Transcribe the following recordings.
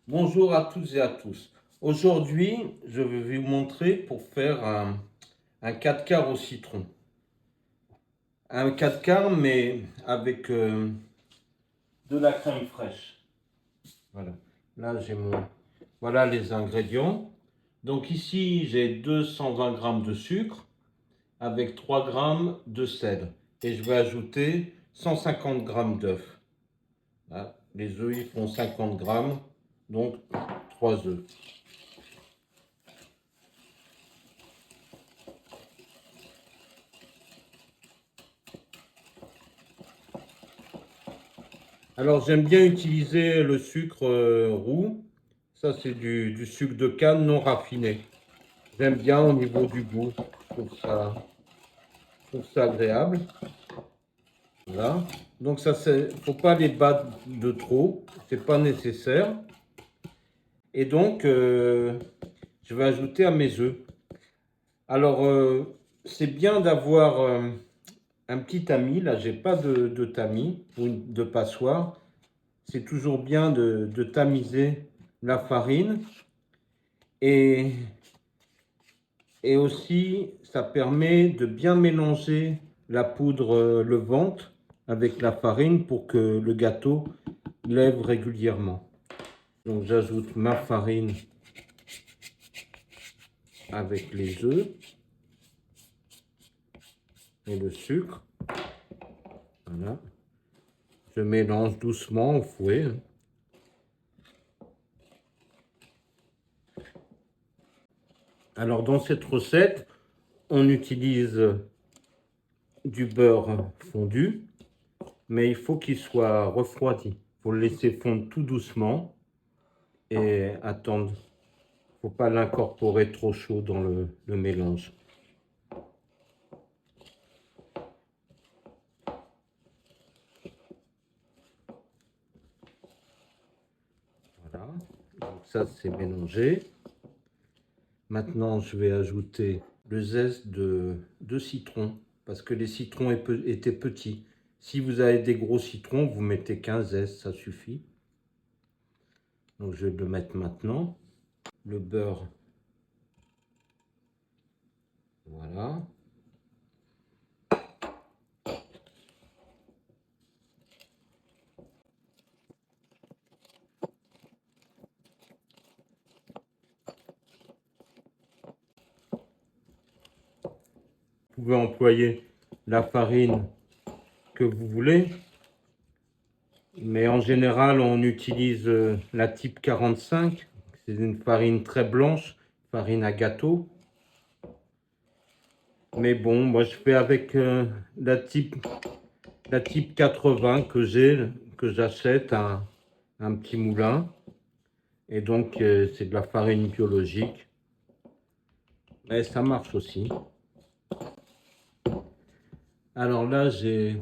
Bonjour à toutes et à tous. Aujourd'hui, je vais vous montrer pour faire un 4 quarts au citron. Un 4 quarts mais avec de la crème fraîche. Voilà. Là, voilà les ingrédients. Donc ici, j'ai 220 g de sucre avec 3 g de sel. Et je vais ajouter 150 g d'œufs. Les œufs, ils font 50 g, donc 3 œufs. Alors j'aime bien utiliser le sucre roux. Ça c'est du sucre de canne non raffiné. J'aime bien au niveau du goût. Je trouve ça agréable. Voilà. Donc ça c'est, faut pas les battre de trop. C'est pas nécessaire. Et donc je vais ajouter à mes œufs. Alors c'est bien d'avoir un petit tamis. Là j'ai pas de tamis ou de passoire. C'est toujours bien de tamiser la farine. Et, et aussi, ça permet de bien mélanger la poudre levante avec la farine pour que le gâteau lève régulièrement. Donc j'ajoute ma farine avec les œufs et le sucre. Voilà. Je mélange doucement au fouet. Alors dans cette recette, on utilise du beurre fondu, mais il faut qu'il soit refroidi. Il faut le laisser fondre tout doucement et attendre. Faut pas l'incorporer trop chaud dans le mélange. Voilà, donc ça c'est mélangé. Maintenant je vais ajouter le zeste de citron parce que les citrons étaient petits. Si vous avez des gros citrons, vous mettez qu'un zeste, ça suffit. Donc je vais le mettre maintenant. Le beurre, voilà. Vous pouvez employer la farine que vous voulez, mais en général on utilise la type 45. C'est une farine très blanche, farine à gâteau. Mais bon, moi je fais avec la type 80 que j'achète à un petit moulin. Et donc c'est de la farine biologique. Mais ça marche aussi. Alors là j'ai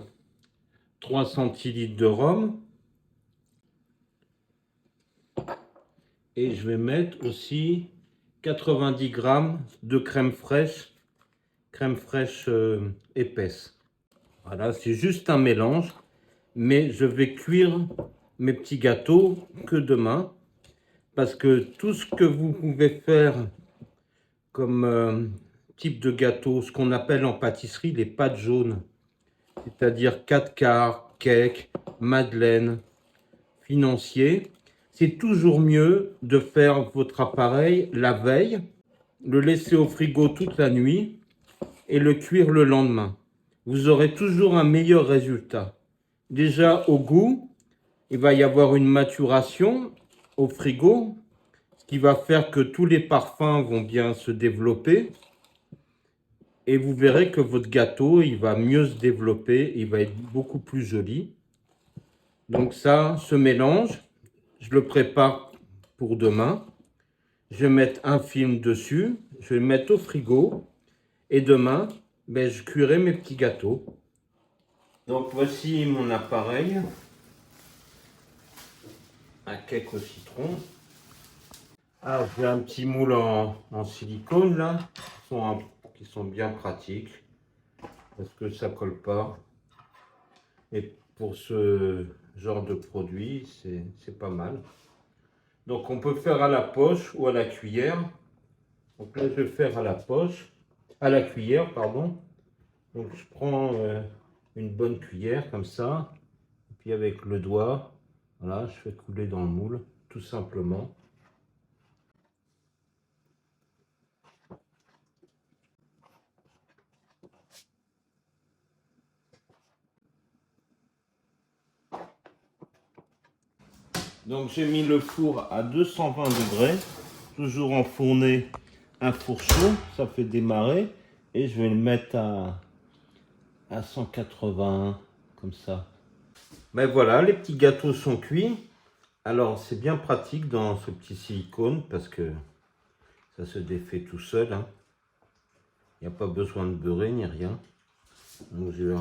3 centilitres de rhum. Et je vais mettre aussi 90 g de crème fraîche épaisse. Voilà, c'est juste un mélange, mais je vais cuire mes petits gâteaux que demain, parce que tout ce que vous pouvez faire comme type de gâteau, ce qu'on appelle en pâtisserie les pâtes jaunes, c'est-à-dire 4 quarts, cake, madeleine, financier, c'est toujours mieux de faire votre appareil la veille, le laisser au frigo toute la nuit et le cuire le lendemain. Vous aurez toujours un meilleur résultat. Déjà au goût, il va y avoir une maturation au frigo, ce qui va faire que tous les parfums vont bien se développer. Et vous verrez que votre gâteau, il va mieux se développer, il va être beaucoup plus joli. Donc ça, ce mélange, je le prépare pour demain. Je vais mettre un film dessus, je vais le mettre au frigo. Et demain, je cuirai mes petits gâteaux. Donc voici mon appareil à cake au citron. Alors j'ai un petit moule en silicone là, qui sont bien pratiques parce que ça colle pas. Et pour ce genre de produit, c'est pas mal. Donc on peut faire à la poche ou à la cuillère. Donc là je vais faire à la poche, à la cuillère pardon. Donc je prends une bonne cuillère comme ça. Et puis avec le doigt, voilà, je fais couler dans le moule, tout simplement. Donc j'ai mis le four à 220 degrés, toujours enfourné un four chaud, ça fait démarrer. Et je vais le mettre à 180, comme ça. Ben voilà, les petits gâteaux sont cuits. Alors c'est bien pratique dans ce petit silicone parce que ça se défait tout seul. Hein. Il n'y a pas besoin de beurrer ni rien. Donc je vais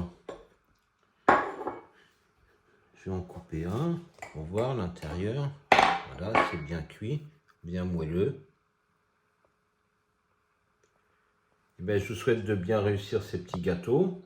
en couper un pour voir l'intérieur. Voilà, c'est bien cuit, bien moelleux. Et ben, je vous souhaite de bien réussir ces petits gâteaux.